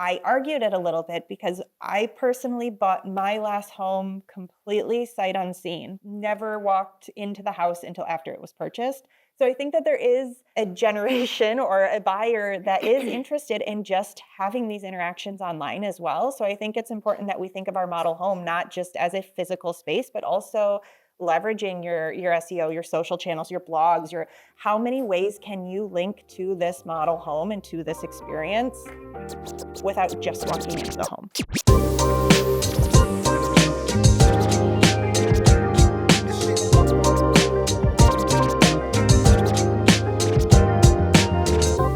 I argued it a little bit because I personally bought my last home completely sight unseen, never walked into the house until after it was purchased. So I think that there is a generation or a buyer that is interested in just having these interactions online as well. So I think it's important that we think of our model home not just as a physical space, but also leveraging your SEO, your social channels, your blogs, your how many ways can you link to this model home and to this experience without just walking into the home.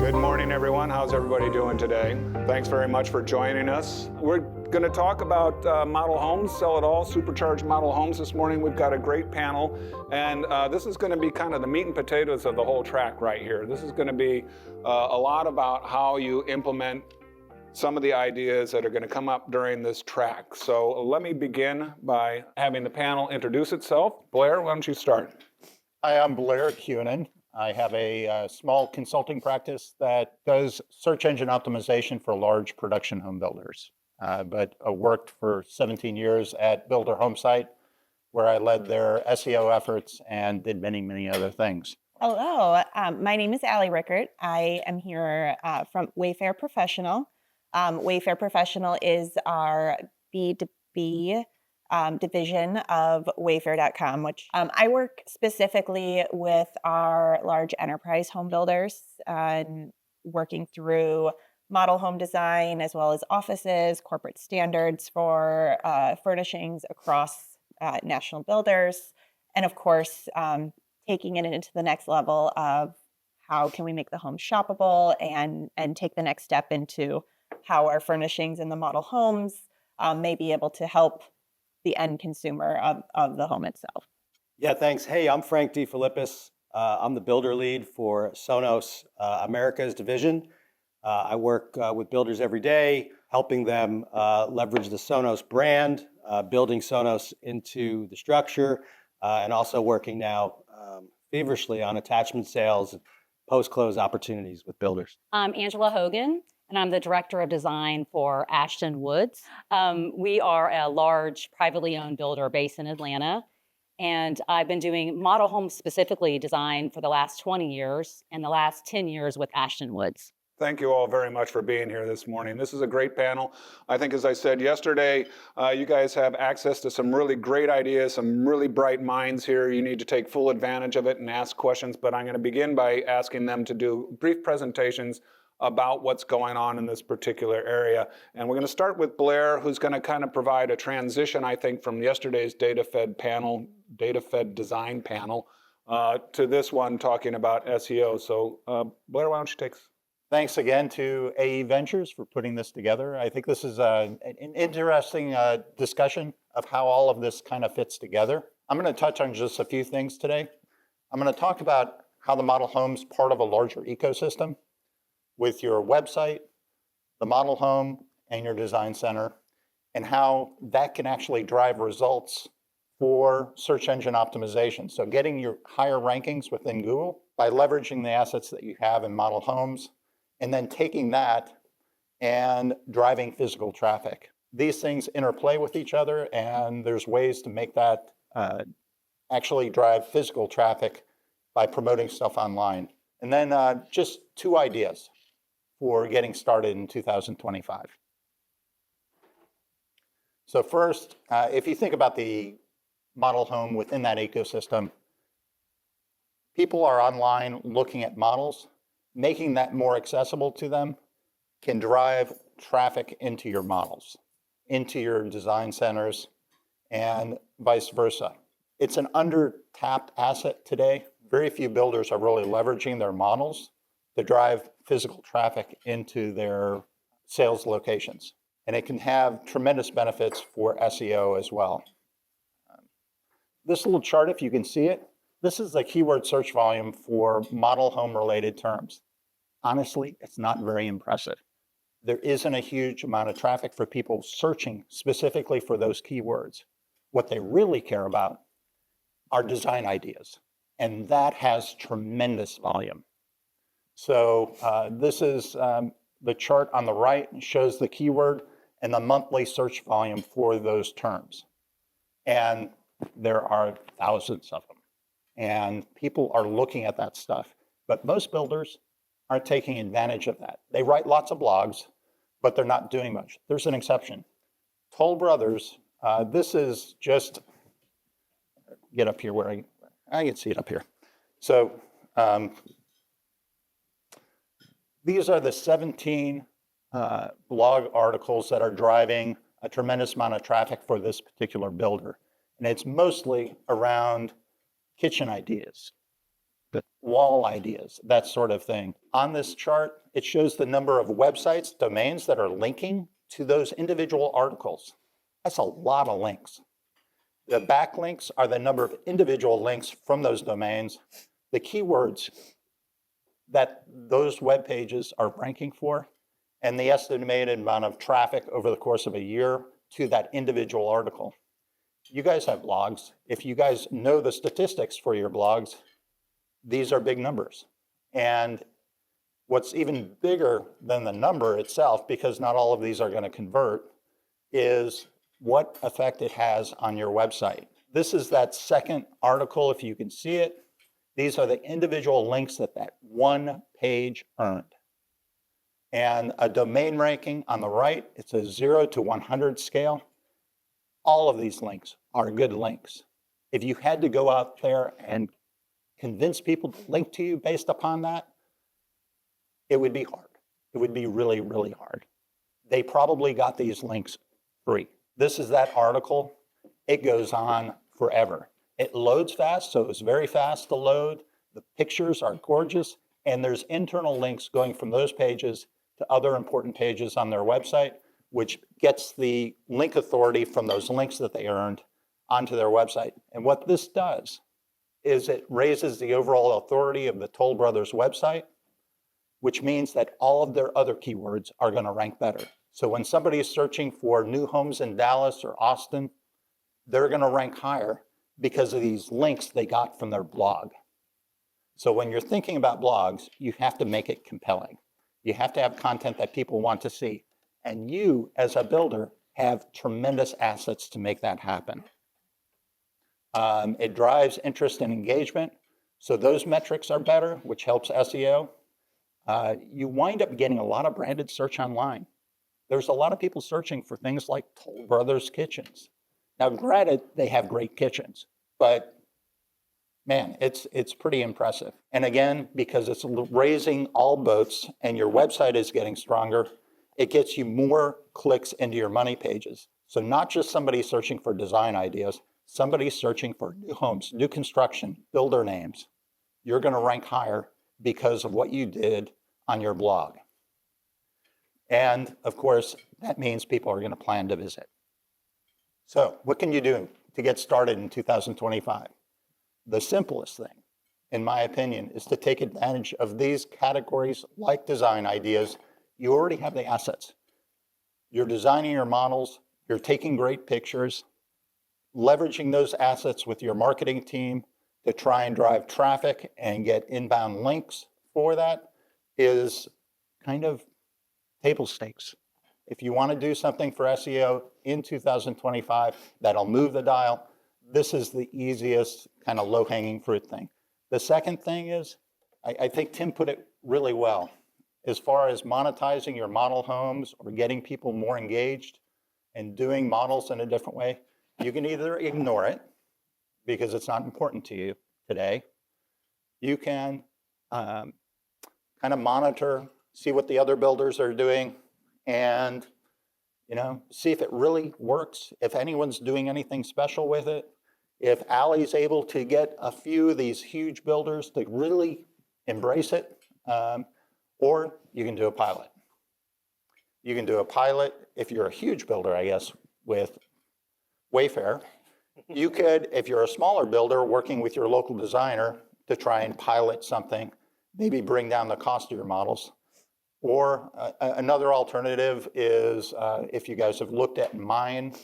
Good morning, everyone. How's everybody doing today? Thanks very much for joining us. We're going to talk about model homes, sell it all, supercharged model homes this morning. We've got a great panel, and this is going to be kind of the meat and potatoes of the whole track right here. This is going to be a lot about how you implement some of the ideas that are going to come up during this track. So let me begin by having the panel introduce itself. Blair, why don't you start? Hi, I'm Blair at Kuhnen. I have a small consulting practice that does search engine optimization for large production home builders. But I worked for 17 years at Builder Homesite, where I led their SEO efforts and did many, many other things. Hello, my name is Richert. I am here from Wayfair Professional. Wayfair Professional is our B2B division of Wayfair.com, which I work specifically with our large enterprise home builders, working through model home design as well as offices, corporate standards for furnishings across national builders, and of course, taking it into the next level of how can we make the home shoppable and take the next step into how our furnishings in the model homes may be able to help the end consumer of the home itself. Yeah, thanks. Hey, I'm Frank Defilippis. I'm the builder lead for Sonos America's division. I work with builders every day, helping them leverage the Sonos brand, building Sonos into the structure, and also working now feverishly on attachment sales, post-close opportunities with builders. I'm Angela Hogan, and I'm the Director of Design for Ashton Woods. We are a large privately owned builder based in Atlanta, and I've been doing model homes specifically design for the last 20 years and the last 10 years with Ashton Woods. Thank you all very much for being here this morning. This is a great panel. I think, as I said yesterday, you guys have access to some really great ideas, some really bright minds here. You need to take full advantage of it and ask questions, but I'm going to begin by asking them to do brief presentations about what's going on in this particular area. And we're going to start with Blair, who's going to kind of provide a transition, I think, from yesterday's data-fed design panel, to this one talking about SEO. So Blair, why don't you take us? Thanks again to AE Ventures for putting this together. I think this is an interesting discussion of how all of this kind of fits together. I'm going to touch on just a few things today. I'm going to talk about how the model home's part of a larger ecosystem with your website, the model home, and your design center, and how that can actually drive results for search engine optimization. So getting your higher rankings within Google by leveraging the assets that you have in model homes, and then taking that and driving physical traffic. These things interplay with each other, and there's ways to make that actually drive physical traffic by promoting stuff online. And then just two ideas for getting started in 2025. So first, if you think about the model home within that ecosystem, people are online looking at models. Making that more accessible to them can drive traffic into your models, into your design centers, and vice versa. It's an under-tapped asset today. Very few builders are really leveraging their models to drive physical traffic into their sales locations. And it can have tremendous benefits for SEO as well. This little chart, if you can see it, this is the keyword search volume for model home related terms. Honestly, it's not very impressive. There isn't a huge amount of traffic for people searching specifically for those keywords. What they really care about are design ideas, and that has tremendous volume. So this is the chart on the right shows the keyword and the monthly search volume for those terms. And there are thousands of them. And people are looking at that stuff. But most builders aren't taking advantage of that. They write lots of blogs, but they're not doing much. There's an exception. Toll Brothers, this is just, get up here where I can see it up here. So these are the 17 blog articles that are driving a tremendous amount of traffic for this particular builder. And it's mostly around kitchen ideas, wall ideas, that sort of thing. On this chart, it shows the number of websites, domains that are linking to those individual articles. That's a lot of links. The backlinks are the number of individual links from those domains. The keywords that those web pages are ranking for, and the estimated amount of traffic over the course of a year to that individual article. You guys have blogs. If you guys know the statistics for your blogs, these are big numbers. And what's even bigger than the number itself, because not all of these are going to convert, is what effect it has on your website. This is that second article, if you can see it. These are the individual links that one page earned. And a domain ranking on the right, it's a 0 to 100 scale. All of these links are good links. If you had to go out there and convince people to link to you based upon that, it would be hard. It would be really, really hard. They probably got these links free. This is that article. It goes on forever. It loads fast, so it's very fast to load. The pictures are gorgeous, and there's internal links going from those pages to other important pages on their website, which gets the link authority from those links that they earned onto their website. And what this does is it raises the overall authority of the Toll Brothers website, which means that all of their other keywords are going to rank better. So when somebody is searching for new homes in Dallas or Austin, they're going to rank higher because of these links they got from their blog. So when you're thinking about blogs, you have to make it compelling. You have to have content that people want to see. And you, as a builder, have tremendous assets to make that happen. It drives interest and engagement. So those metrics are better, which helps SEO. You wind up getting a lot of branded search online. There's a lot of people searching for things like Toll Brothers kitchens. Now, granted, they have great kitchens, but man, it's pretty impressive. And again, because it's raising all boats and your website is getting stronger, it gets you more clicks into your money pages. So not just somebody searching for design ideas, somebody searching for new homes, new construction, builder names. You're going to rank higher because of what you did on your blog. And of course, that means people are going to plan to visit. So what can you do to get started in 2025? The simplest thing, in my opinion, is to take advantage of these categories like design ideas. You already have the assets. You're designing your models, you're taking great pictures, leveraging those assets with your marketing team to try and drive traffic and get inbound links for that is kind of table stakes. If you want to do something for SEO in 2025 that'll move the dial, this is the easiest kind of low-hanging fruit thing. The second thing is, I think Tim put it really well. As far as monetizing your model homes or getting people more engaged and doing models in a different way, you can either ignore it because it's not important to you today. You can kind of monitor, see what the other builders are doing, and see if it really works, if anyone's doing anything special with it, if Allie's able to get a few of these huge builders to really embrace it, or you can do a pilot. You can do a pilot if you're a huge builder, I guess, with Wayfair. You could, if you're a smaller builder working with your local designer to try and pilot something, maybe bring down the cost of your models. Or another alternative is, if you guys have looked at Mine,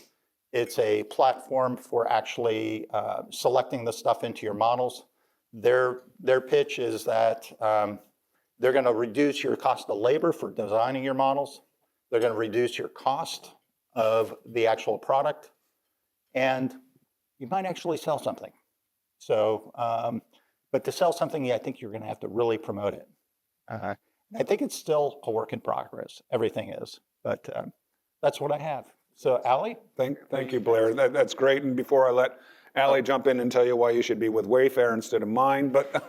it's a platform for actually selecting the stuff into your models. Their pitch is that They're going to reduce your cost of labor for designing your models. They're going to reduce your cost of the actual product. And you might actually sell something. So, but to sell something, I think you're going to have to really promote it. I think it's still a work in progress. Everything is, but that's what I have. So, Allie? Thank you, Blair. That's great. And before I let Allie jump in and tell you why you should be with Wayfair instead of mine, but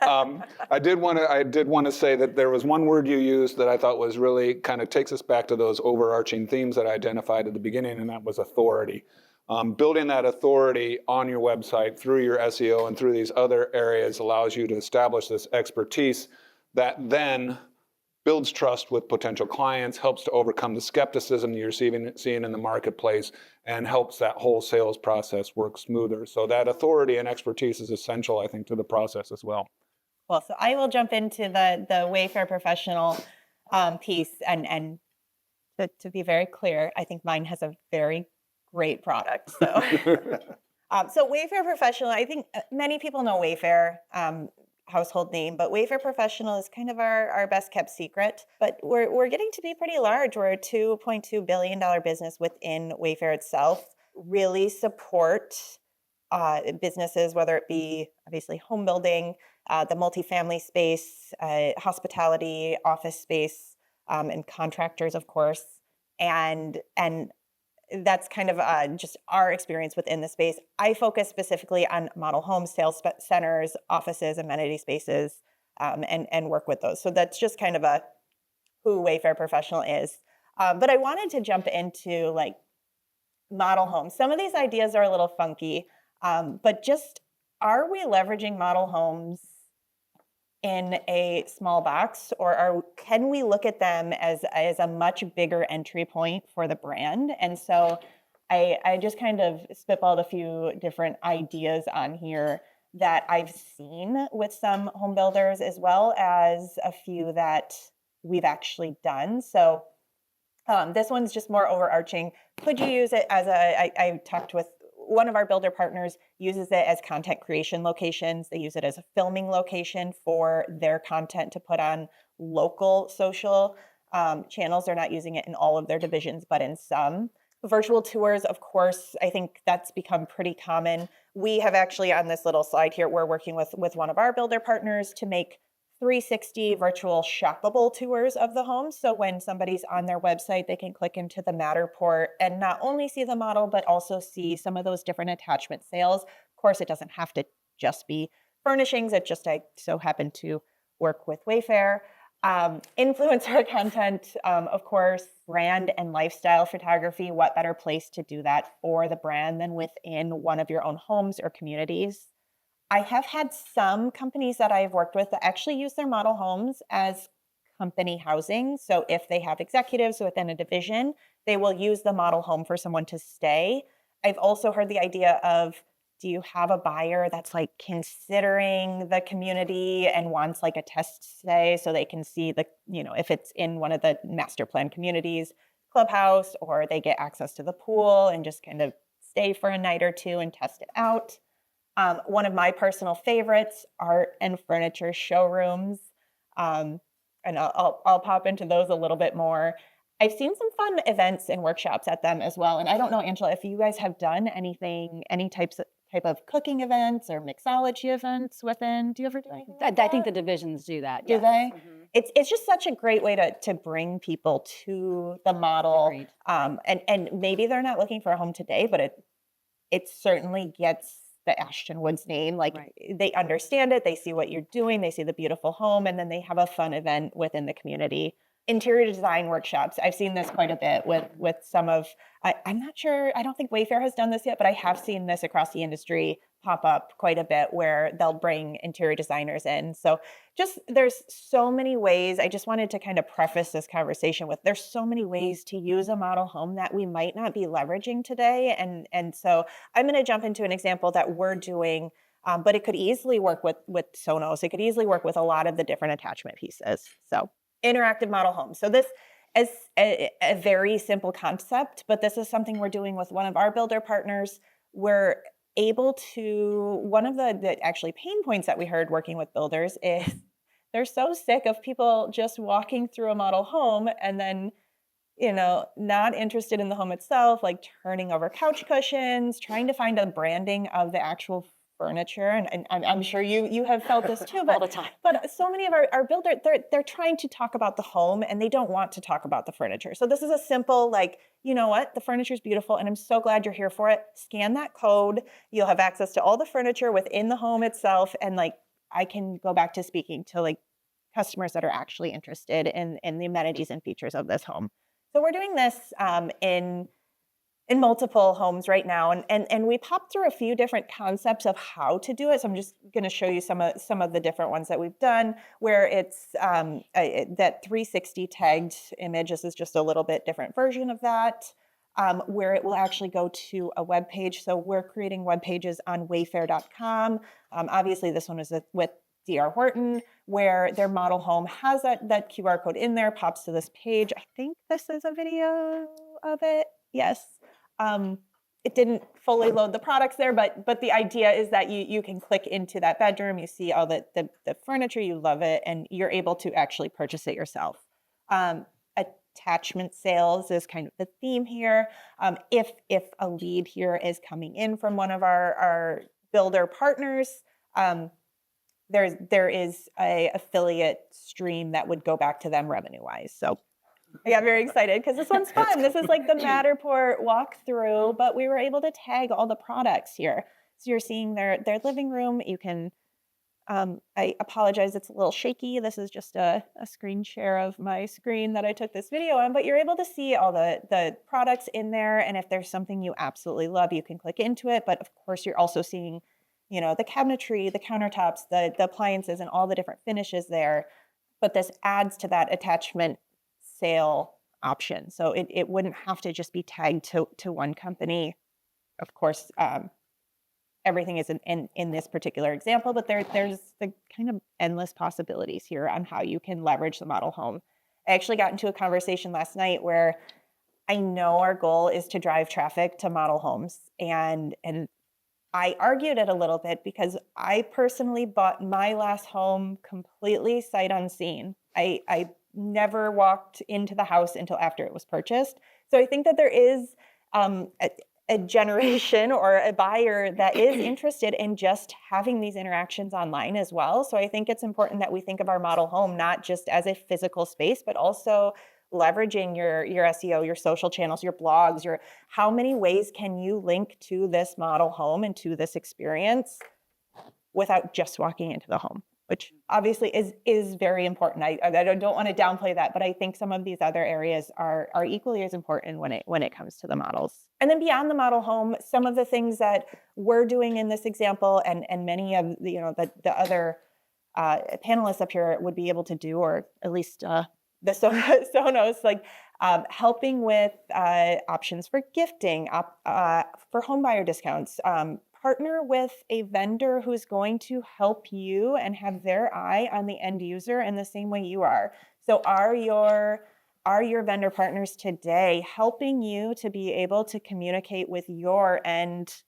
I did want to say that there was one word you used that I thought was really kind of takes us back to those overarching themes that I identified at the beginning, and that was authority. Building that authority on your website through your SEO and through these other areas allows you to establish this expertise that then builds trust with potential clients, helps to overcome the skepticism you're seeing in the marketplace, and helps that whole sales process work smoother. So that authority and expertise is essential, I think, to the process as well. Well, so I will jump into the Wayfair Professional piece, and to be very clear, I think mine has a very great product. So, so Wayfair Professional, I think many people know Wayfair, household name, but Wayfair Professional is kind of our best kept secret. But we're getting to be pretty large. We're a $2.2 billion business within Wayfair itself. Really support businesses, whether it be obviously home building, the multifamily space, hospitality, office space, and contractors, of course, and that's kind of just our experience within the space. I focus specifically on model homes, sales centers, offices, amenity spaces, and work with those. So that's just kind of who Wayfair Professional is. But I wanted to jump into like model homes. Some of these ideas are a little funky, but just are we leveraging model homes in a small box, or can we look at them as a much bigger entry point for the brand? And so I just kind of spitballed a few different ideas on here that I've seen with some home builders, as well as a few that we've actually done. So this one's just more overarching. Could you use it as I talked with one of our builder partners, uses it as content creation locations. They use it as a filming location for their content to put on local social channels. They're not using it in all of their divisions, but in some. Virtual tours, of course, I think that's become pretty common. We have actually, on this little slide here, we're working with one of our builder partners to make 360 virtual shoppable tours of the home. So when somebody's on their website, they can click into the Matterport and not only see the model, but also see some of those different attachment sales. Of course, it doesn't have to just be furnishings. It just, I so happen to work with Wayfair. Influencer content, of course, brand and lifestyle photography. What better place to do that for the brand than within one of your own homes or communities? I have had some companies that I've worked with that actually use their model homes as company housing. So if they have executives within a division, they will use the model home for someone to stay. I've also heard the idea of, do you have a buyer that's like considering the community and wants like a test stay so they can see the, if it's in one of the master plan communities, clubhouse, or they get access to the pool and just kind of stay for a night or two and test it out. One of my personal favorites, art and furniture showrooms. And I'll pop into those a little bit more. I've seen some fun events and workshops at them as well. And I don't know, Angela, if you guys have done any type of cooking events or mixology events within. Do you ever do anything like that? I think the divisions do that. Do yes. they? Mhm. It's just such a great way to bring people to the model. Agreed. And maybe they're not looking for a home today, but it certainly gets the Ashton Woods name. Like Right. they understand it, they see what you're doing, they see the beautiful home, and then they have a fun event within the community. Interior design workshops. I've seen this quite a bit with some of, I'm not sure, I don't think Wayfair has done this yet, but I have seen this across the industry pop up quite a bit where they'll bring interior designers in. So just there's so many ways. I just wanted to kind of preface this conversation with, there's so many ways to use a model home that we might not be leveraging today. And so I'm going to jump into an example that we're doing, but it could easily work with Sonos. It could easily work with a lot of the different attachment pieces. So interactive model home. So this is a very simple concept, but this is something we're doing with one of our builder partners. We're able to, one of the actually pain points that we heard working with builders is they're so sick of people just walking through a model home and then, not interested in the home itself, like turning over couch cushions, trying to find a branding of the actual furniture. And I'm sure you have felt this too, All the time. but so many of our builders, they're trying to talk about the home and they don't want to talk about the furniture. So this is a simple, like, you know what, the furniture is beautiful and I'm so glad you're here for it. Scan that code. You'll have access to all the furniture within the home itself. And like, I can go back to speaking to like customers that are actually interested in the amenities and features of this home. So we're doing this in multiple homes right now, and we popped through a few different concepts of how to do it. So I'm just going to show you some of the different ones that we've done, where it's that 360 tagged image. This is just a little bit different version of that, where it will actually go to a web page. So we're creating web pages on Wayfair.com. Obviously, this one is with D.R. Horton, where their model home has that QR code in there, pops to this page. I think this is a video of it. Yes. It didn't fully load the products there, but the idea is that you can click into that bedroom, you see all the furniture, you love it, and you're able to actually purchase it yourself. Attachment sales is kind of the theme here. If a lead here is coming in from one of our builder partners, there is a affiliate stream that would go back to them revenue-wise. So I got very excited because this one's fun. This is like the Matterport walkthrough, but we were able to tag all the products here. So you're seeing their living room. You can, I apologize, it's a little shaky. This is just a screen share of my screen that I took this video on, but you're able to see all the products in there. And if there's something you absolutely love, you can click into it. But of course, you're also seeing the cabinetry, the countertops, the appliances, and all the different finishes there. But this adds to that attachment sale option. So it wouldn't have to just be tagged to one company. Of course, everything is in this particular example, but there's the kind of endless possibilities here on how you can leverage the model home. I actually got into a conversation last night where I know our goal is to drive traffic to model homes, and I argued it a little bit because I personally bought my last home completely sight unseen. I never walked into the house until after it was purchased. So I think that there is a generation or a buyer that is interested in just having these interactions online as well. So I think it's important that we think of our model home not just as a physical space, but also leveraging your SEO, your social channels, your blogs, how many ways can you link to this model home and to this experience without just walking into the home, which obviously is very important. I don't want to downplay that, but I think some of these other areas are equally as important when it comes to the models. And then beyond the model home, some of the things that we're doing in this example, and many of the other panelists up here would be able to do, or at least the Sonos, like helping with options for gifting, for homebuyer discounts. Partner with a vendor who's going to help you and have their eye on the end user in the same way you are. So are your vendor partners today helping you to be able to communicate with your end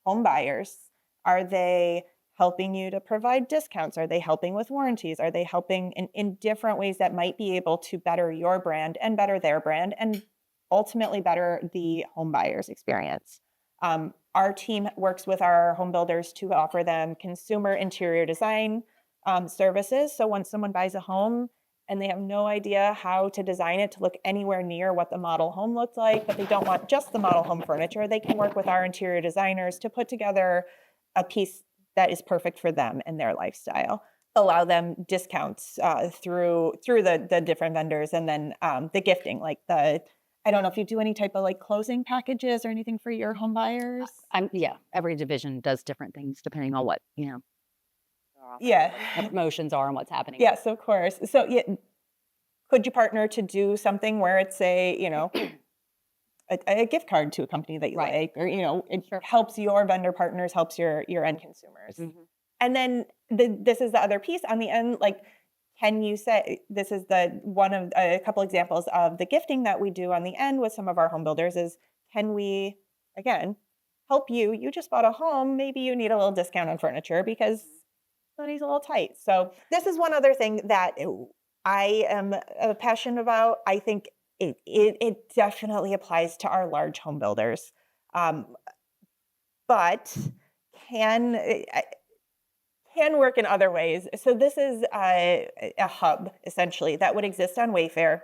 home buyers? Are they helping you to provide discounts? Are they helping with warranties? Are they helping in different ways that might be able to better your brand and better their brand and ultimately better the home buyer's experience? Our team works with our home builders to offer them consumer interior design services. So when someone buys a home and they have no idea how to design it to look anywhere near what the model home looked like, but they don't want just the model home furniture, they can work with our interior designers to put together a piece that is perfect for them and their lifestyle. Allow them discounts through the different vendors, and then the gifting, like I don't know if you do any type of like closing packages or anything for your home buyers. Every division does different things depending on what Yeah, the promotions are and what's happening. Yes, of course. So could you partner to do something where it's a gift card to a company that you like, or it helps your vendor partners, helps your end consumers. Mm-hmm. And then this is the other piece on the end, like, can you say, this is one of a couple examples of the gifting that we do on the end with some of our home builders is, can we, again, help you? You just bought a home, maybe you need a little discount on furniture because money's a little tight. So this is one other thing that I am passionate about. I think it definitely applies to our large home builders, but can work in other ways. So this is a hub essentially that would exist on Wayfair.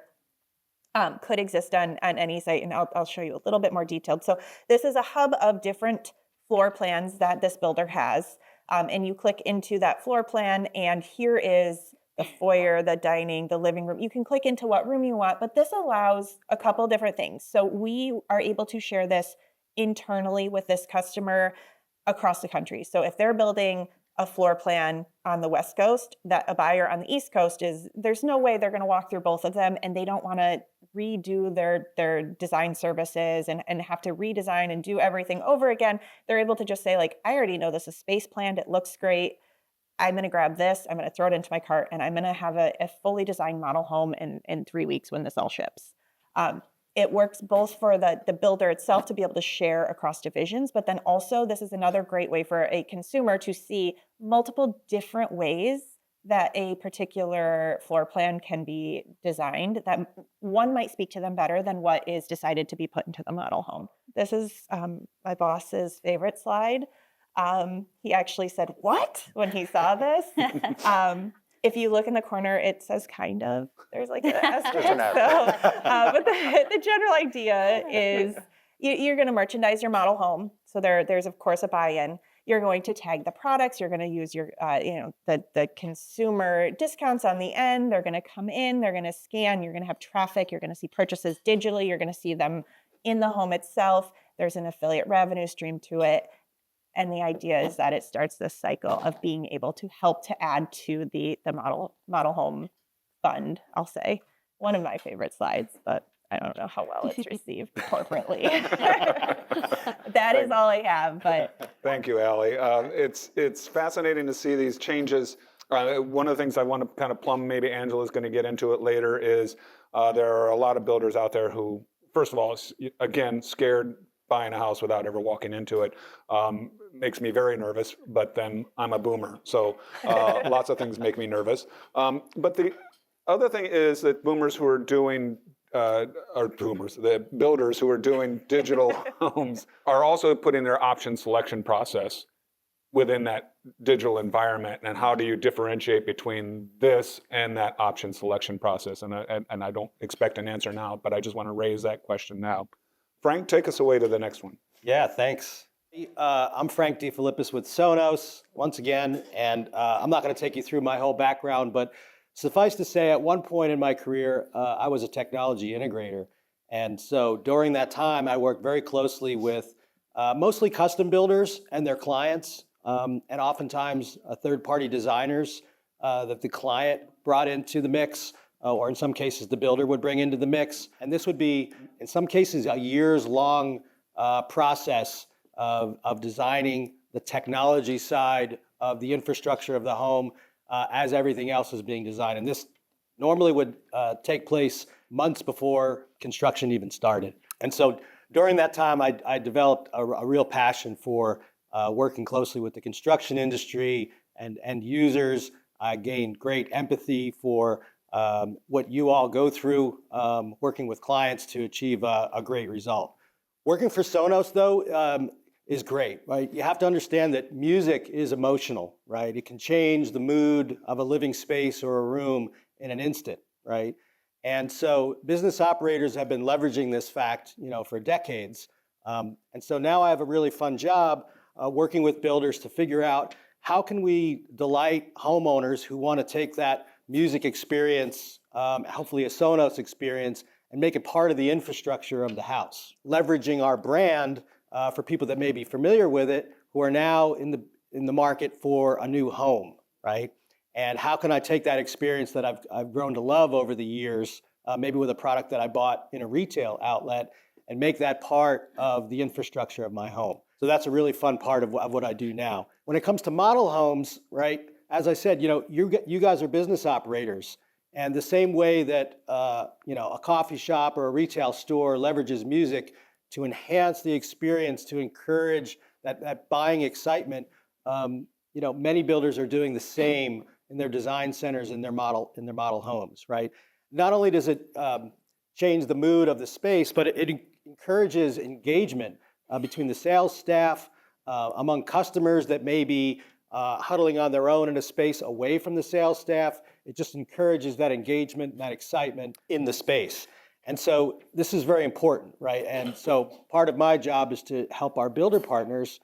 Could exist on any site, and I'll show you a little bit more detailed. So this is a hub of different floor plans that this builder has, and you click into that floor plan, and here is the foyer, the dining, the living room. You can click into what room you want, but this allows a couple different things. So we are able to share this internally with this customer across the country. So if they're building a floor plan on the West Coast, that a buyer on the East Coast there's no way they're going to walk through both of them, and they don't want to redo their design services and have to redesign and do everything over again. They're able to just say, like, I already know this is space planned. It looks great. I'm going to grab this. I'm going to throw it into my cart, and I'm going to have a fully designed model home in 3 weeks when this all ships. It works both for the builder itself to be able to share across divisions, but then also this is another great way for a consumer to see multiple different ways that a particular floor plan can be designed, that one might speak to them better than what is decided to be put into the model home. This is my boss's favorite slide. He actually said, "What?" when he saw this. If you look in the corner, it says kind of. There's like an asterisk. But the general idea is you're going to merchandise your model home. So there's, of course, a buy-in. You're going to tag the products. You're going to use your, the consumer discounts on the end. They're going to come in. They're going to scan. You're going to have traffic. You're going to see purchases digitally. You're going to see them in the home itself. There's an affiliate revenue stream to it. And the idea is that it starts this cycle of being able to help to add to the model home fund, I'll say. One of my favorite slides, but I don't know how well it's received corporately. That is all I have. But Thank you, Allie. It's fascinating to see these changes. One of the things I want to kind of plumb, maybe Angela's going to get into it later, is there are a lot of builders out there who, first of all, again, scared buying a house without ever walking into it. Makes me very nervous, but then I'm a boomer. So lots of things make me nervous. But the other thing is that boomers who are doing, the builders who are doing digital homes are also putting their option selection process within that digital environment. And how do you differentiate between this and that option selection process? And I don't expect an answer now, but I just want to raise that question now. Frank, take us away to the next one. Yeah, thanks. I'm Frank Defilippis with Sonos, once again, and I'm not going to take you through my whole background, but suffice to say, at one point in my career, I was a technology integrator. And so during that time, I worked very closely with mostly custom builders and their clients, and oftentimes third-party designers that the client brought into the mix, or in some cases, the builder would bring into the mix. And this would be, in some cases, a years-long process of designing the technology side of the infrastructure of the home as everything else is being designed. And this normally would take place months before construction even started. And so during that time, I developed a real passion for working closely with the construction industry and end users. I gained great empathy for what you all go through working with clients to achieve a great result. Working for Sonos, though, is great, right? You have to understand that music is emotional, right? It can change the mood of a living space or a room in an instant, right? And so business operators have been leveraging this fact, for decades. And so now I have a really fun job working with builders to figure out how can we delight homeowners who want to take that music experience, hopefully a Sonos experience, and make it part of the infrastructure of the house, leveraging our brand for people that may be familiar with it, who are now in the market for a new home, right? And how can I take that experience that I've grown to love over the years, maybe with a product that I bought in a retail outlet, and make that part of the infrastructure of my home? So that's a really fun part of what I do now. When it comes to model homes, right? As I said, you guys are business operators, and the same way that a coffee shop or a retail store leverages music to enhance the experience, to encourage that buying excitement, many builders are doing the same in their design centers, in their model homes, right? Not only does it change the mood of the space, but it encourages engagement between the sales staff, among customers that may be huddling on their own in a space away from the sales staff. It just encourages that engagement, that excitement in the space. And so this is very important, right? And so part of my job is to help our builder partners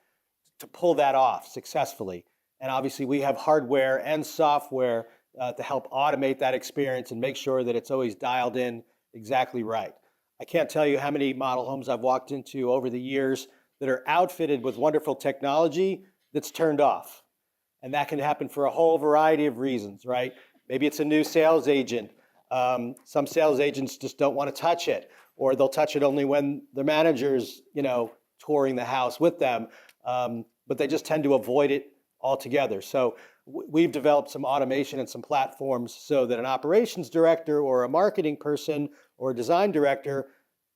to pull that off successfully. And obviously we have hardware and software to help automate that experience and make sure that it's always dialed in exactly right. I can't tell you how many model homes I've walked into over the years that are outfitted with wonderful technology that's turned off. And that can happen for a whole variety of reasons, right? Maybe it's a new sales agent. Some sales agents just don't want to touch it, or they'll touch it only when the manager's, touring the house with them. But they just tend to avoid it altogether. So we've developed some automation and some platforms so that an operations director or a marketing person or a design director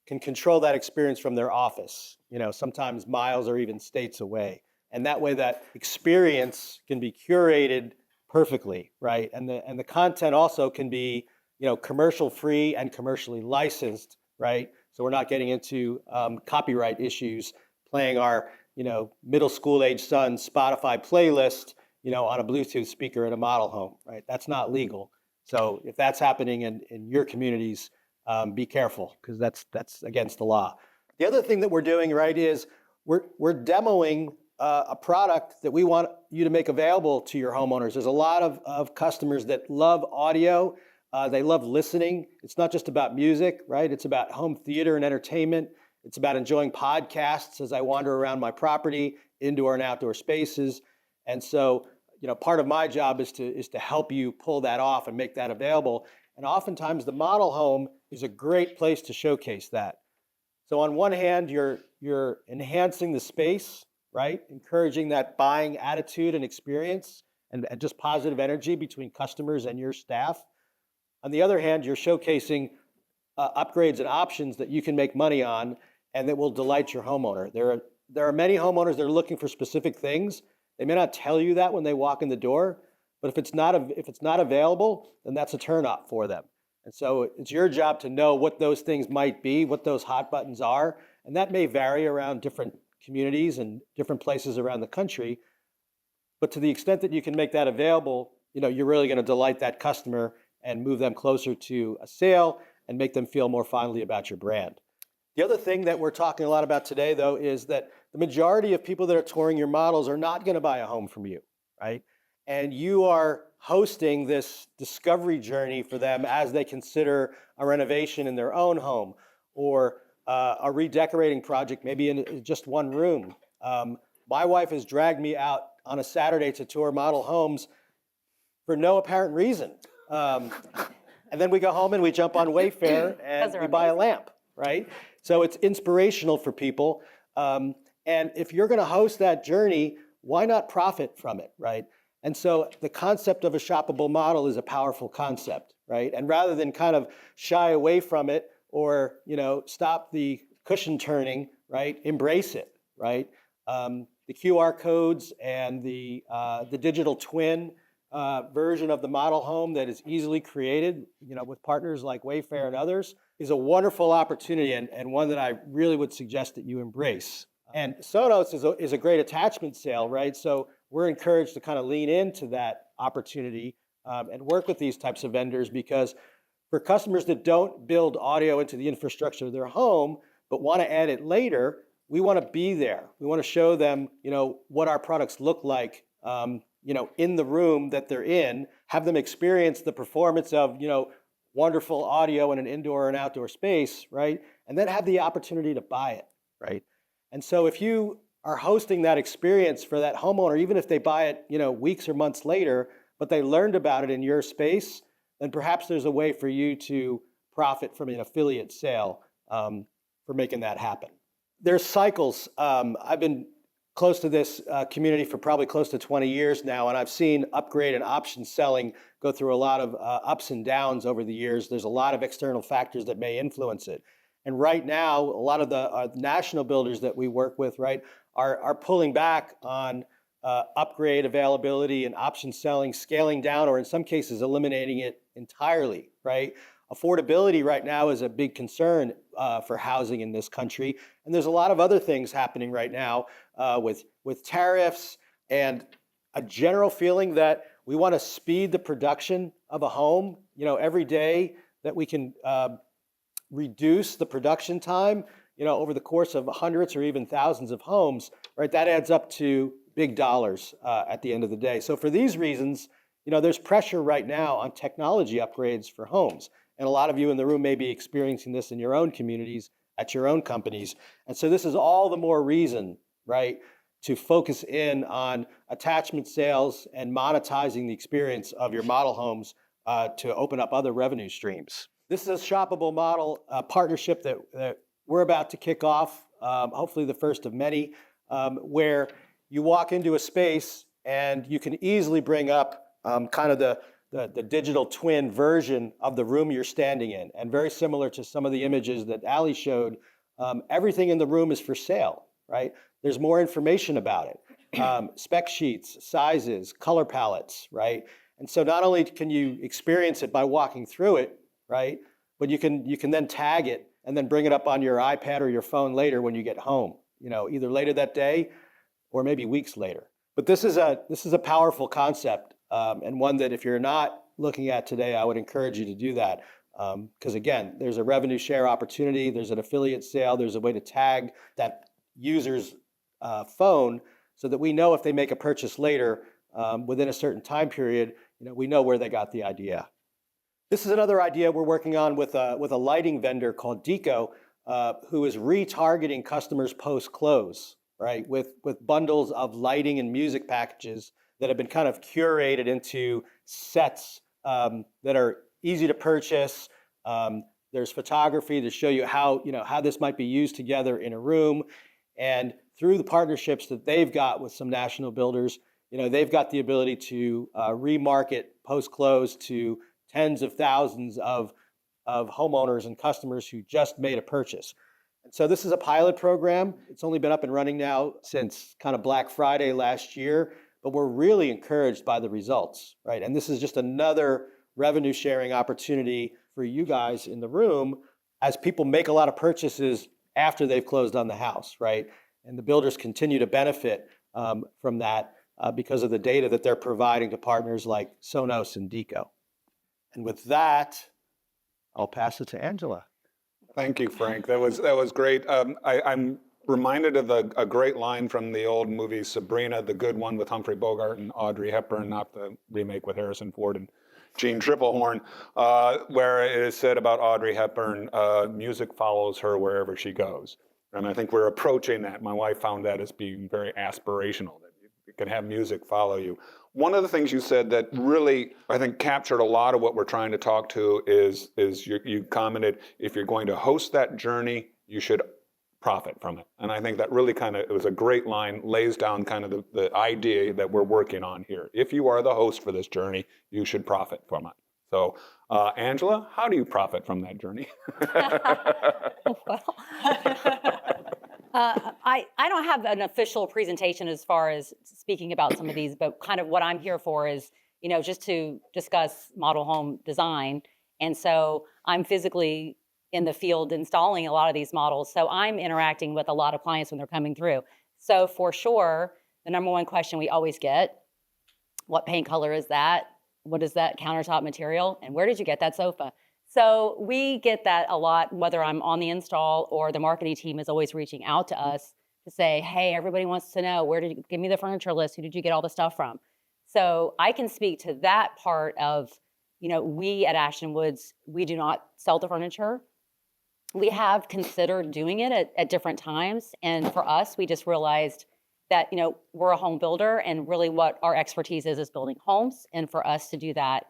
can control that experience from their office, sometimes miles or even states away. And that way that experience can be curated perfectly, right? And the content also can be, commercial free and commercially licensed, right? So we're not getting into copyright issues, playing our, middle school age son's Spotify playlist, on a Bluetooth speaker in a model home, right? That's not legal. So if that's happening in your communities, be careful, because that's against the law. The other thing that we're doing, right, is we're demoing a product that we want you to make available to your homeowners. There's a lot of customers that love audio. They love listening. It's not just about music, right? It's about home theater and entertainment. It's about enjoying podcasts as I wander around my property, indoor and outdoor spaces. And so, part of my job is to help you pull that off and make that available. And oftentimes the model home is a great place to showcase that. So on one hand, you're enhancing the space, right? Encouraging that buying attitude and experience and just positive energy between customers and your staff. On the other hand, you're showcasing upgrades and options that you can make money on and that will delight your homeowner. There are many homeowners that are looking for specific things. They may not tell you that when they walk in the door, but if it's not available, then that's a turnoff for them. And so it's your job to know what those things might be, what those hot buttons are, and that may vary around different communities and different places around the country. But to the extent that you can make that available, you're really going to delight that customer and move them closer to a sale and make them feel more fondly about your brand. The other thing that we're talking a lot about today, though, is that the majority of people that are touring your models are not going to buy a home from you, right? And you are hosting this discovery journey for them as they consider a renovation in their own home or a redecorating project, maybe in just one room. My wife has dragged me out on a Saturday to tour model homes for no apparent reason. And then we go home and we jump on Wayfair and we buy a lamp, right? So it's inspirational for people. And if you're going to host that journey, why not profit from it, right? And so the concept of a shoppable model is a powerful concept, right? And rather than kind of shy away from it or, stop the cushion turning, right? Embrace it, right? The QR codes and the digital twin version of the model home that is easily created, with partners like Wayfair and others, is a wonderful opportunity and one that I really would suggest that you embrace. And Sonos is a great attachment sale, right? So we're encouraged to kind of lean into that opportunity and work with these types of vendors, because for customers that don't build audio into the infrastructure of their home but want to add it later, we want to be there. We want to show them, what our products look like, in the room that they're in, have them experience the performance of, wonderful audio in an indoor and outdoor space, right? And then have the opportunity to buy it, right? And so if you are hosting that experience for that homeowner, even if they buy it, weeks or months later, but they learned about it in your space, then perhaps there's a way for you to profit from an affiliate sale for making that happen. There's cycles. I've been close to this community for probably close to 20 years now, and I've seen upgrade and option selling go through a lot of ups and downs over the years. There's a lot of external factors that may influence it. And right now, a lot of the national builders that we work with, right, are pulling back on upgrade availability and option selling, scaling down, or in some cases, eliminating it entirely, right? Affordability right now is a big concern for housing in this country. And there's a lot of other things happening right now with tariffs and a general feeling that we want to speed the production of a home. Every day that we can reduce the production time, over the course of hundreds or even thousands of homes, right? That adds up to big dollars at the end of the day. So for these reasons, there's pressure right now on technology upgrades for homes. And a lot of you in the room may be experiencing this in your own communities, at your own companies. And so this is all the more reason, right, to focus in on attachment sales and monetizing the experience of your model homes to open up other revenue streams. This is a shoppable model partnership that we're about to kick off, hopefully the first of many, where you walk into a space and you can easily bring up kind of the digital twin version of the room you're standing in. And very similar to some of the images that Ali showed, everything in the room is for sale, right? There's more information about it, spec sheets, sizes, color palettes, right? And so not only can you experience it by walking through it, right, but you can then tag it and then bring it up on your iPad or your phone later when you get home, either later that day or maybe weeks later. But this is a powerful concept, and one that if you're not looking at today, I would encourage you to do that. Because again, there's a revenue share opportunity, there's an affiliate sale, there's a way to tag that user's phone so that we know if they make a purchase later within a certain time period, we know where they got the idea. This is another idea we're working on with a lighting vendor called Deco, who is retargeting customers post-close, right, with bundles of lighting and music packages that have been kind of curated into sets that are easy to purchase. There's photography to show you how this might be used together in a room. And through the partnerships that they've got with some national builders, they've got the ability to remarket post-close to tens of thousands of homeowners and customers who just made a purchase. And so this is a pilot program. It's only been up and running now since kind of Black Friday last year, but we're really encouraged by the results, right? And this is just another revenue sharing opportunity for you guys in the room as people make a lot of purchases after they've closed on the house, right? And the builders continue to benefit from that because of the data that they're providing to partners like Sonos and Deco. And with that, I'll pass it to Angela. Thank you, Frank. That was great. I'm reminded of a great line from the old movie Sabrina, the good one with Humphrey Bogart and Audrey Hepburn, not the remake with Harrison Ford and Gene Triplehorn, where it is said about Audrey Hepburn, music follows her wherever she goes. And I think we're approaching that. My wife found that as being very aspirational, that you can have music follow you. One of the things you said that really, I think, captured a lot of what we're trying to talk to is you commented, if you're going to host that journey, you should profit from it. And I think that really it was a great line, lays down kind of the idea that we're working on here. If you are the host for this journey, you should profit from it. So, Angela, how do you profit from that journey? I don't have an official presentation as far as speaking about some of these, but kind of what I'm here for is, just to discuss model home design. And so I'm physically in the field installing a lot of these models. So I'm interacting with a lot of clients when they're coming through. So for sure, the number one question we always get, what paint color is that? What is that countertop material? And where did you get that sofa? So we get that a lot, whether I'm on the install or the marketing team is always reaching out to us to say, hey, everybody wants to know, where did you give me the furniture list? Who did you get all the stuff from? So I can speak to that part of, we at Ashton Woods, we do not sell the furniture. We have considered doing it at different times. And for us, we just realized that, we're a home builder and really what our expertise is building homes. And for us to do that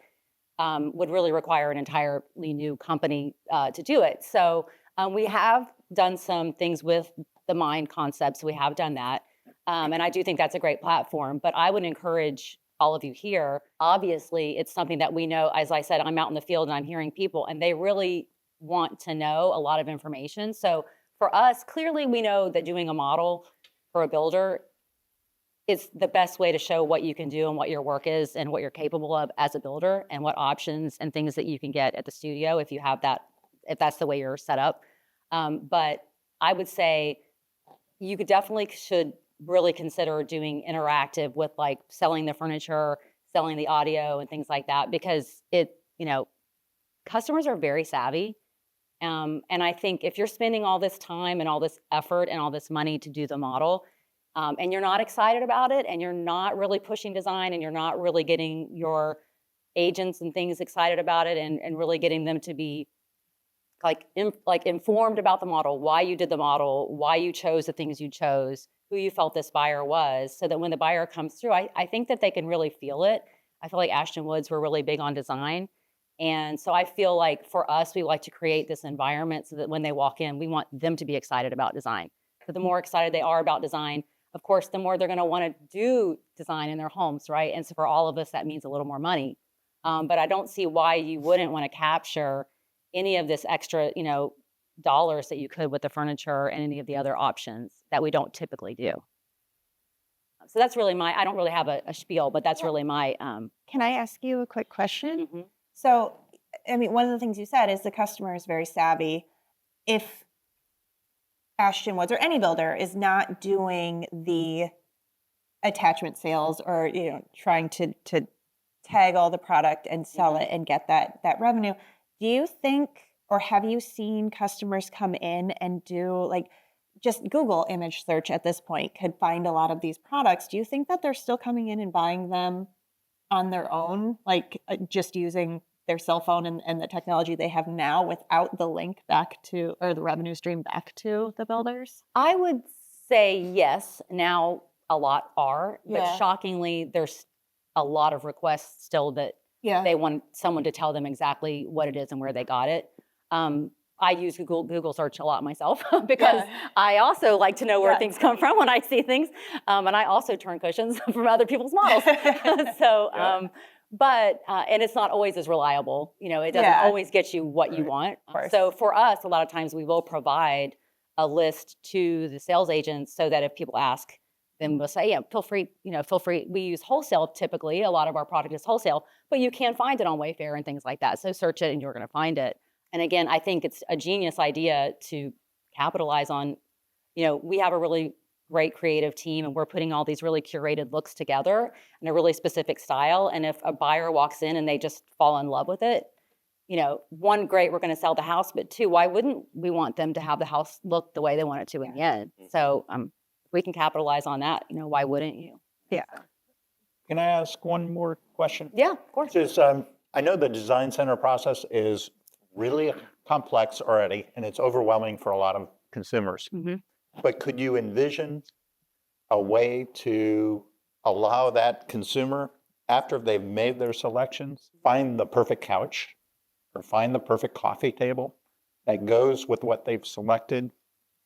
would really require an entirely new company to do it. So we have done some things with the Mind concepts. We have done that. And I do think that's a great platform. But I would encourage all of you here, obviously, it's something that we know, as I said, I'm out in the field and I'm hearing people, and they really want to know a lot of information. So for us, clearly we know that doing a model for a builder it's the best way to show what you can do and what your work is and what you're capable of as a builder and what options and things that you can get at the studio if you have that, if that's the way you're set up. But I would say you could definitely should really consider doing interactive with like selling the furniture, selling the audio and things like that, because customers are very savvy. And I think if you're spending all this time and all this effort and all this money to do the model, and you're not excited about it, and you're not really pushing design, and you're not really getting your agents and things excited about it, and really getting them to be informed about the model, why you did the model, why you chose the things you chose, who you felt this buyer was, so that when the buyer comes through, I think that they can really feel it. I feel like Ashton Woods were really big on design. And so I feel like for us, we like to create this environment so that when they walk in, we want them to be excited about design. So the more excited they are about design, of course, the more they're going to want to do design in their homes, right? And so for all of us, that means a little more money. But I don't see why you wouldn't want to capture any of this extra, dollars that you could with the furniture and any of the other options that we don't typically do. So that's really I don't really have a spiel, but that's really my. Can I ask you a quick question? Mhm. So, I mean, one of the things you said is the customer is very savvy. If Ashton Woods or any builder is not doing the attachment sales or trying to tag all the product and sell it and get that revenue, do you think, or have you seen customers come in and do like just Google image search at this point could find a lot of these products? Do you think that they're still coming in and buying them on their own, like just using their cell phone and the technology they have now without the link back to, or the revenue stream back to the builders? I would say yes. Now a lot are, but Yeah. shockingly, there's a lot of requests still that they want someone to tell them exactly what it is and where they got it. I use Google search a lot myself because I also like to know where things come from when I see things. And I also turn cushions from other people's models. So, and it's not always as reliable. It doesn't always get you what you want. So for us, a lot of times we will provide a list to the sales agents so that if people ask, then we'll say, feel free. We use wholesale typically. A lot of our product is wholesale, but you can find it on Wayfair and things like that. So search it and you're going to find it. And again, I think it's a genius idea to capitalize on, we have a really great creative team and we're putting all these really curated looks together in a really specific style. And if a buyer walks in and they just fall in love with it, one, great, we're going to sell the house, but two, why wouldn't we want them to have the house look the way they want it to in the end? So if we can capitalize on that, why wouldn't you? Yeah. Can I ask one more question? Yeah, of course. Just, I know the design center process is really complex already, and it's overwhelming for a lot of consumers. Mm-hmm. But could you envision a way to allow that consumer, after they've made their selections, find the perfect couch or find the perfect coffee table that goes with what they've selected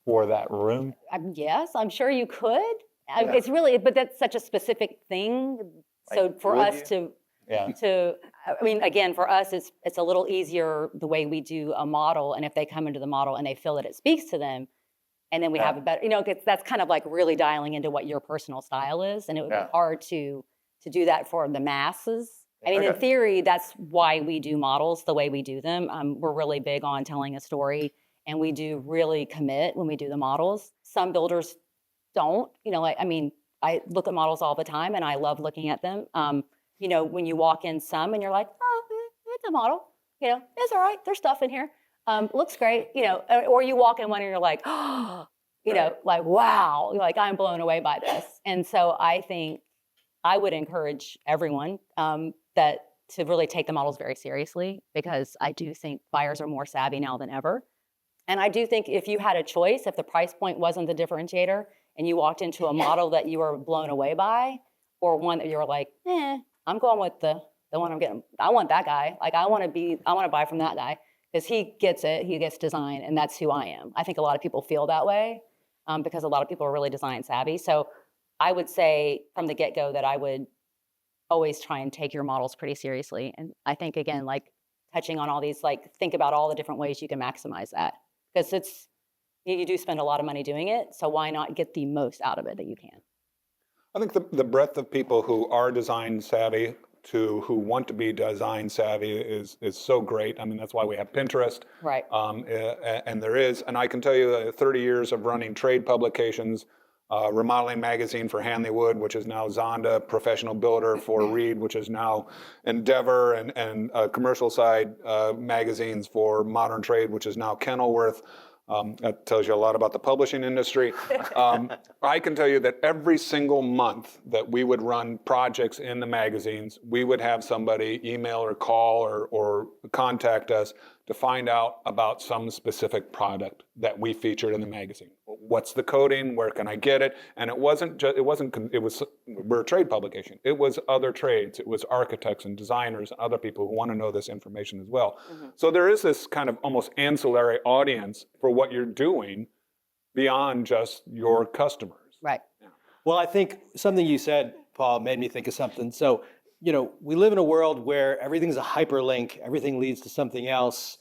for that room? Yes, I'm sure you could. It's really, but that's such a specific thing. So for us to, again, for us, it's a little easier the way we do a model. And if they come into the model and they feel that it speaks to them, and then we have a better, that's kind of like really dialing into what your personal style is. And it would be hard to do that for the masses. I mean, in theory, that's why we do models the way we do them. We're really big on telling a story, and we do really commit when we do the models. Some builders don't, I look at models all the time and I love looking at them. When you walk in some and you're like, oh, it's a model, it's all right. There's stuff in here. Looks great, or you walk in one and you're like, oh, like, wow, you're like, I'm blown away by this. And so I think I would encourage everyone that to really take the models very seriously, because I do think buyers are more savvy now than ever. And I do think if you had a choice, if the price point wasn't the differentiator and you walked into a model that you were blown away by, or one that you were like, I'm going with the one I'm getting. I want that guy. Like I want to buy from that guy because he gets it. He gets design, and that's who I am. I think a lot of people feel that way because a lot of people are really design savvy. So I would say from the get-go that I would always try and take your models pretty seriously. And I think, again, like touching on all these, like think about all the different ways you can maximize that, because you do spend a lot of money doing it. So why not get the most out of it that you can? I think the breadth of people who are design savvy to who want to be design savvy is so great. I mean, that's why we have Pinterest. Right. And there is, and I can tell you 30 years of running trade publications, Remodeling Magazine for Hanley Wood, which is now Zonda, Professional Builder for Reed, which is now Endeavor, and commercial side magazines for Modern Trade, which is now Kenilworth. That tells you a lot about the publishing industry. I can tell you that every single month that we would run projects in the magazines, we would have somebody email or call or contact us to find out about some specific product that we featured in the magazine. What's the coding? Where can I get it? And we're a trade publication. It was other trades. It was architects and designers and other people who want to know this information as well. Mm-hmm. So there is this kind of almost ancillary audience for what you're doing beyond just your customers. Right. Yeah. Well, I think something you said, Paul, made me think of something. So, we live in a world where everything's a hyperlink, everything leads to something else.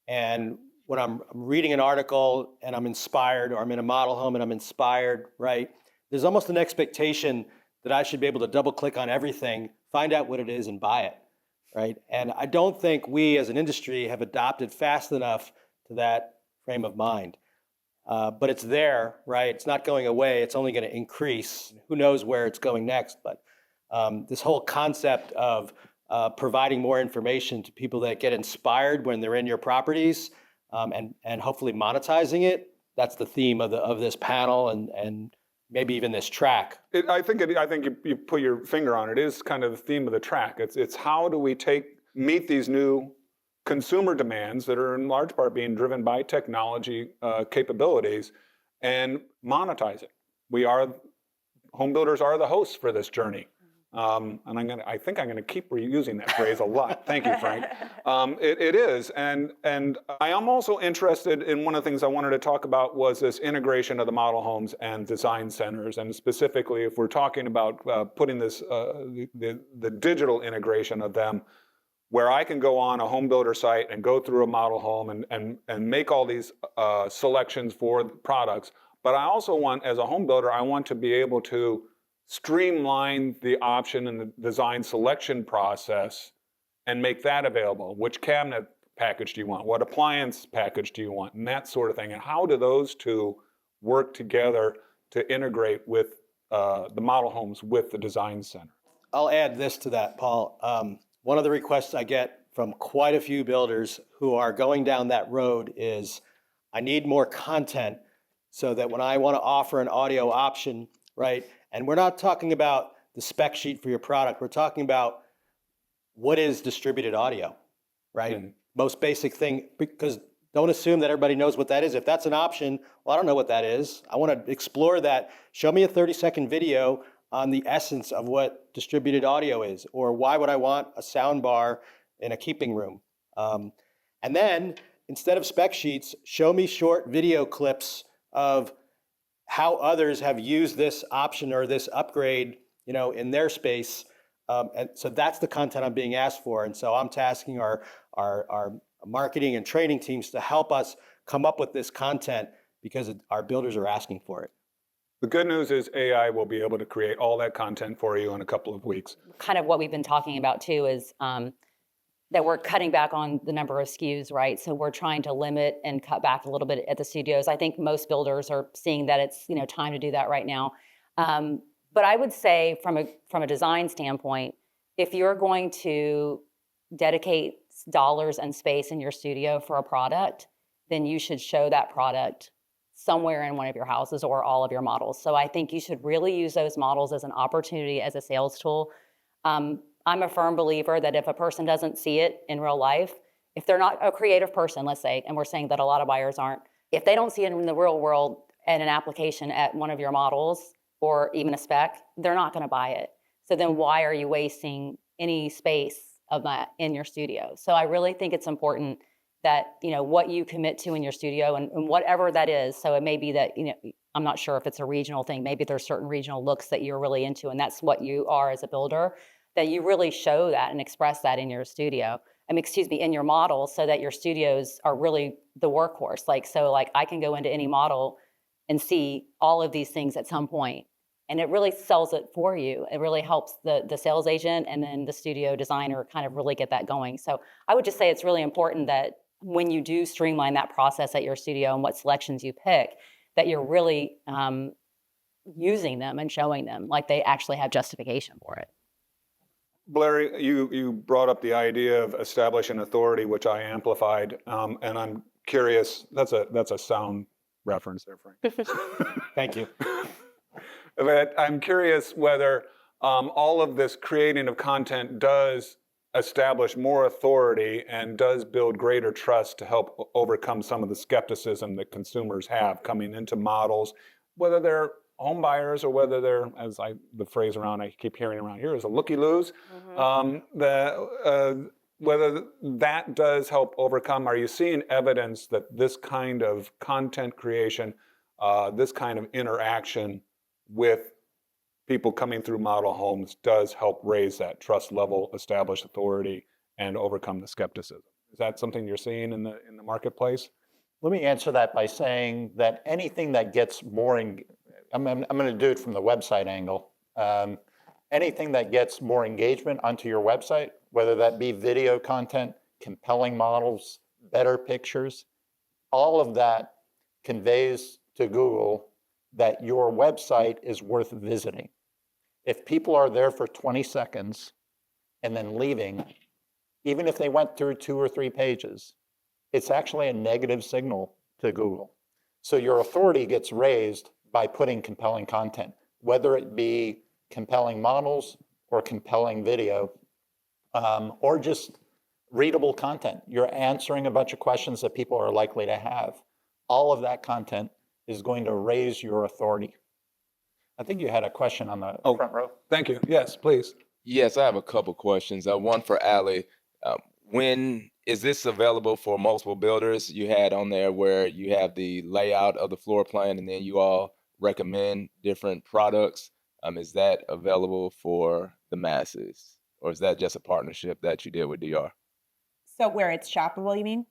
And when I'm reading an article and I'm inspired, or I'm in a model home and I'm inspired, right? There's almost an expectation that I should be able to double click on everything, find out what it is and buy it, right? And I don't think we as an industry have adopted fast enough to that frame of mind. But it's there, right? It's not going away. It's only going to increase. Who knows where it's going next? But this whole concept of providing more information to people that get inspired when they're in your properties, and hopefully monetizing it. That's the theme of this panel and maybe even this track. I think you put your finger on it. It is kind of the theme of the track. It's how do we meet these new consumer demands that are in large part being driven by technology capabilities and monetize it. Home builders are the hosts for this journey. And I think I'm gonna keep reusing that phrase a lot. Thank you, Frank. It is, and I am also interested in one of the things I wanted to talk about was this integration of the model homes and design centers, and specifically if we're talking about putting this the digital integration of them, where I can go on a home builder site and go through a model home and make all these selections for products. But I also want, as a home builder, I want to be able to streamline the option and the design selection process and make that available. Which cabinet package do you want? What appliance package do you want? And that sort of thing. And how do those two work together to integrate with the model homes with the design center? I'll add this to that, Paul. One of the requests I get from quite a few builders who are going down that road is, I need more content so that when I want to offer an audio option, right? And we're not talking about the spec sheet for your product. We're talking about what is distributed audio, right? Mm-hmm. Most basic thing, because don't assume that everybody knows what that is. If that's an option, well, I don't know what that is. I want to explore that. Show me a 30-second video on the essence of what distributed audio is, or why would I want a sound bar in a keeping room? And then instead of spec sheets, show me short video clips of how others have used this option or this upgrade, in their space. And so that's the content I'm being asked for. And so I'm tasking our marketing and training teams to help us come up with this content because our builders are asking for it. The good news is AI will be able to create all that content for you in a couple of weeks. Kind of what we've been talking about too is that we're cutting back on the number of SKUs, right? So we're trying to limit and cut back a little bit at the studios. I think most builders are seeing that it's time to do that right now. But I would say from a design standpoint, if you're going to dedicate dollars and space in your studio for a product, then you should show that product somewhere in one of your houses or all of your models. So I think you should really use those models as an opportunity, as a sales tool. I'm a firm believer that if a person doesn't see it in real life, if they're not a creative person, let's say, and we're saying that a lot of buyers aren't, if they don't see it in the real world and an application at one of your models or even a spec, they're not going to buy it. So then why are you wasting any space of that in your studio? So I really think it's important that, what you commit to in your studio and whatever that is. So it may be that, I'm not sure if it's a regional thing. Maybe there's certain regional looks that you're really into, and that's what you are as a builder, that you really show that and express that in your studio. In your model, so that your studios are really the workhorse. So I can go into any model and see all of these things at some point. and it really sells it for you. It really helps the sales agent and then the studio designer kind of really get that going. So I would just say it's really important that when you do streamline that process at your studio and what selections you pick, that you're really using them and showing them like they actually have justification for it. Blair, you brought up the idea of establishing authority, which I amplified, and I'm curious. That's a sound reference there, Frank. Thank you. But I'm curious whether all of this creating of content does establish more authority and does build greater trust to help overcome some of the skepticism that consumers have coming into models, whether they're home buyers or whether they're, the phrase I keep hearing around here is a looky-loos. Whether that does help overcome. Are you seeing evidence that this kind of content creation, this kind of interaction with people coming through model homes does help raise that trust level, establish authority, and overcome the skepticism? Is that something you're seeing in the marketplace? Let me answer that by saying that anything that gets more, I'm going to do it from the website angle. Anything that gets more engagement onto your website, whether that be video content, compelling models, better pictures, all of that conveys to Google that your website is worth visiting. If people are there for 20 seconds and then leaving, even if they went through 2 or 3 pages, it's actually a negative signal to Google. So your authority gets raised by putting compelling content, whether it be compelling models or compelling video, or just readable content. You're answering a bunch of questions that people are likely to have. All of that content is going to raise your authority. I think you had a question on the front row. Thank you. Yes, please. Yes, I have a couple questions. One for Allie. When is this available for multiple builders? You had on there where you have the layout of the floor plan and then you all recommend different products. Is that available for the masses? Or is that just a partnership that you did with DR? So where it's shoppable, you mean?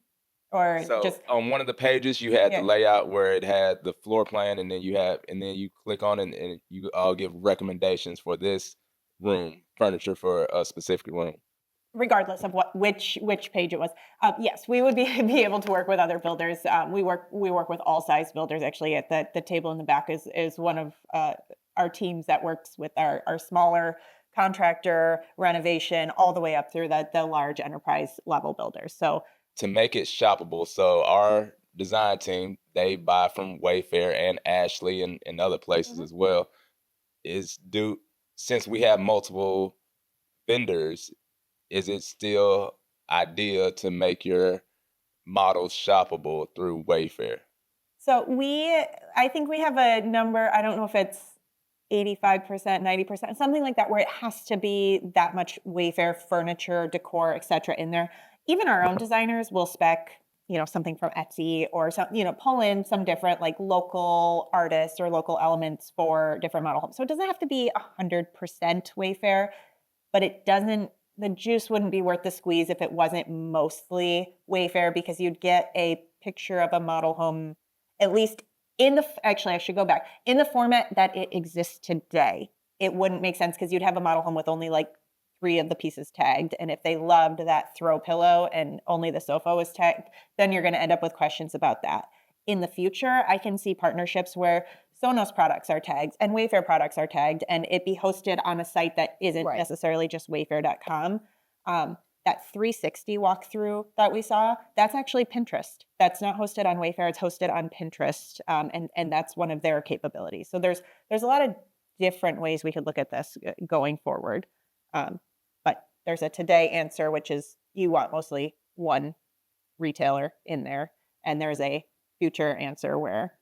Or So just on one of the pages, you had Yeah. the layout where it had the floor plan, and then you click on it, and you all give recommendations for this room, furniture for a specific room. regardless of which page it was. Yes, we would be able to work with other builders. We work with all size builders. Actually, at the table in the back is one of our teams that works with our smaller contractor renovation all the way up through the large enterprise level builders. So To make it shoppable, so our design team, they buy from Wayfair and Ashley and other places as well. Since we have multiple vendors, is it still ideal to make your models shoppable through Wayfair? So I think we have a number, I don't know if it's 85%, 90%, something like that, where it has to be that much Wayfair furniture, decor, et cetera, in there. Even our own designers will spec, something from Etsy or some, pull in some different like local artists or local elements for different model homes. So it doesn't have to be 100% Wayfair, but the juice wouldn't be worth the squeeze if it wasn't mostly Wayfair, because you'd get a picture of a model home, at least actually I should go back, in the format that it exists today. It wouldn't make sense because you'd have a model home with only like 3 of the pieces tagged. And if they loved that throw pillow and only the sofa was tagged, then you're going to end up with questions about that. In the future, I can see partnerships where Sonos products are tagged and Wayfair products are tagged, and it be hosted on a site that isn't necessarily just wayfair.com. That 360 walkthrough that we saw, that's actually Pinterest. That's not hosted on Wayfair, it's hosted on Pinterest, and that's one of their capabilities. So there's a lot of different ways we could look at this going forward. But there's a today answer, which is you want mostly one retailer in there, and there's a future answer where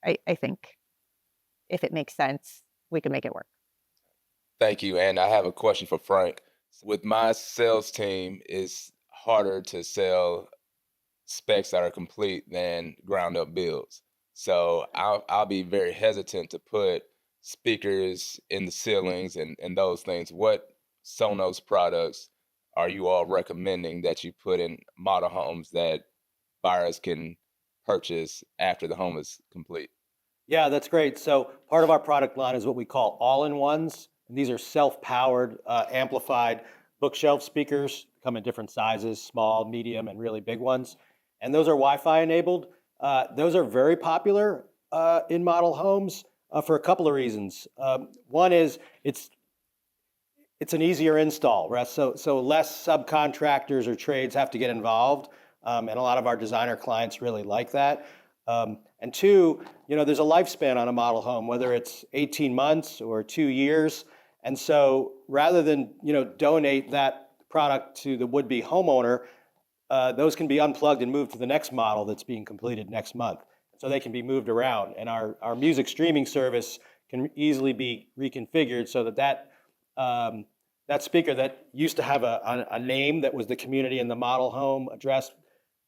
I think if it makes sense, we can make it work. Thank you. And I have a question for Frank. With my sales team, it's harder to sell specs that are complete than ground up builds. So I'll be very hesitant to put speakers in the ceilings and those things. What Sonos products are you all recommending that you put in model homes that buyers can purchase after the home is complete? Yeah, that's great. So part of our product line is what we call all-in-ones. And these are self-powered, amplified bookshelf speakers, come in different sizes, small, medium, and really big ones. And those are Wi-Fi enabled. Those are very popular in model homes for a couple of reasons. One is it's an easier install, right? So less subcontractors or trades have to get involved. And a lot of our designer clients really like that. And two, there's a lifespan on a model home, whether it's 18 months or 2 years. And so rather than, donate that product to the would-be homeowner, those can be unplugged and moved to the next model that's being completed next month. So they can be moved around. And our music streaming service can easily be reconfigured so that speaker that used to have a name that was the community and the model home address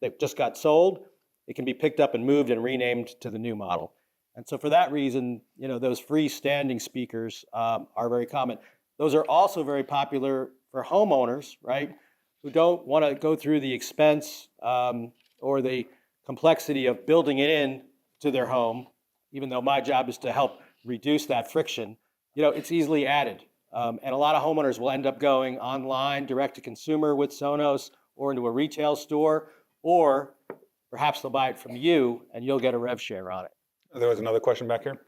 that just got sold, it can be picked up and moved and renamed to the new model. And so for that reason, those freestanding speakers are very common. Those are also very popular for homeowners, right, who don't want to go through the expense or the complexity of building it in to their home, even though my job is to help reduce that friction. It's easily added. And a lot of homeowners will end up going online, direct to consumer with Sonos, or into a retail store, or perhaps they'll buy it from you and you'll get a rev share on it. There was another question back here.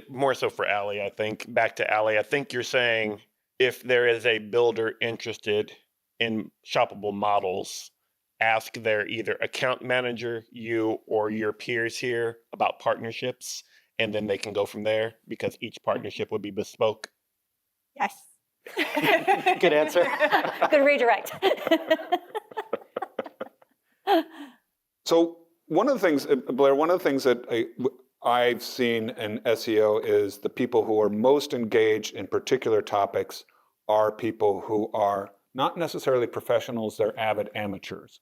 More so for Allie, I think. Back to Allie, I think you're saying if there is a builder interested in shoppable models, ask their either account manager, you, or your peers here about partnerships, and then they can go from there because each partnership would be bespoke. Yes. Good answer. Good redirect. So one of the things, Blair, one of the things that I've seen in SEO is the people who are most engaged in particular topics are people who are not necessarily professionals, they're avid amateurs.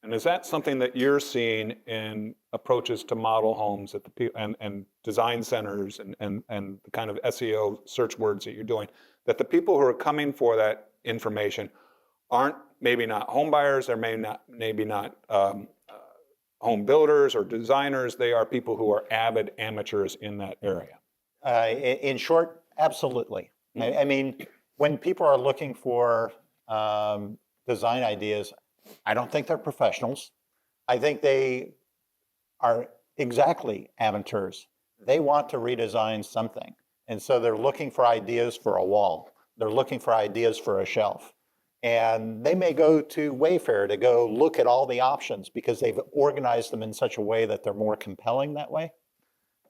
And is that something that you're seeing in approaches to model homes at and design centers and the kind of SEO search words that you're doing, that the people who are coming for that information aren't maybe not home buyers, or maybe not home builders or designers, they are people who are avid amateurs in that area? In short, absolutely. I mean, when people are looking for design ideas, I don't think they're professionals. I think they are exactly amateurs. They want to redesign something. And so they're looking for ideas for a wall. They're looking for ideas for a shelf. And they may go to Wayfair to go look at all the options because they've organized them in such a way that they're more compelling that way.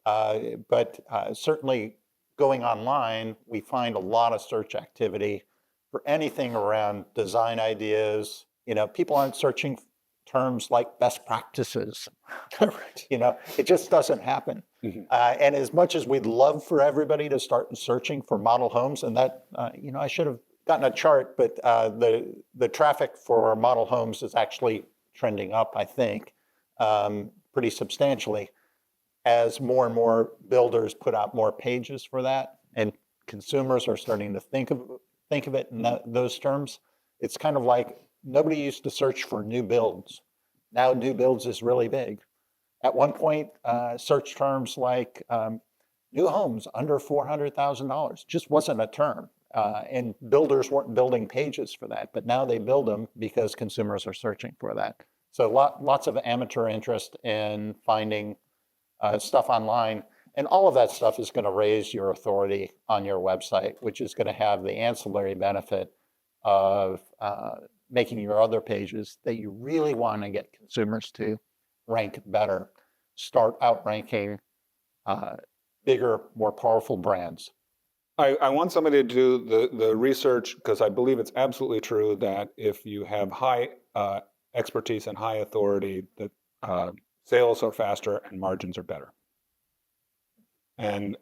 But certainly going online, we find a lot of search activity for anything around design ideas. People aren't searching terms like best practices. It just doesn't happen. Mm-hmm. And as much as we'd love for everybody to start searching for model homes, and that, I should have gotten a chart, but the traffic for model homes is actually trending up, I think, pretty substantially as more and more builders put out more pages for that, and consumers are starting to think of it in those terms. It's kind of like nobody used to search for new builds. Now new builds is really big. At one point, search terms like new homes under $400,000 just wasn't a term. And builders weren't building pages for that, but now they build them because consumers are searching for that. So lots of amateur interest in finding stuff online. And all of that stuff is going to raise your authority on your website, which is going to have the ancillary benefit of making your other pages that you really want to get consumers to rank better, start outranking bigger, more powerful brands. I want somebody to do the research, because I believe it's absolutely true that if you have high expertise and high authority, that sales are faster and margins are better. And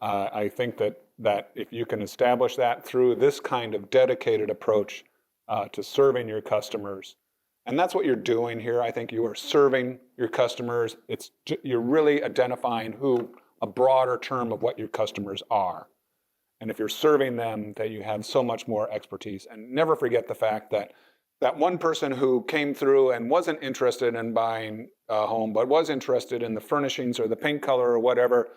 I think that if you can establish that through this kind of dedicated approach to serving your customers, and that's what you're doing here. I think you are serving your customers. You're really identifying a broader term of what your customers are. And if you're serving them, that you have so much more expertise. And never forget the fact that that one person who came through and wasn't interested in buying a home, but was interested in the furnishings or the paint color or whatever,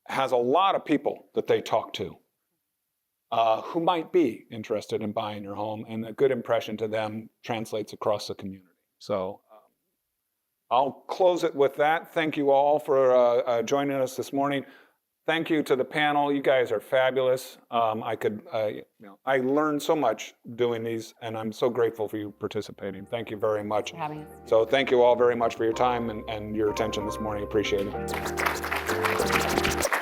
has a lot of people that they talk to who might be interested in buying your home, and a good impression to them translates across the community. So I'll close it with that. Thank you all for joining us this morning. Thank you to the panel. You guys are fabulous. I learned so much doing these, and I'm so grateful for you participating. Thank you very much. For having us. So thank you all very much for your time and your attention this morning. Appreciate it.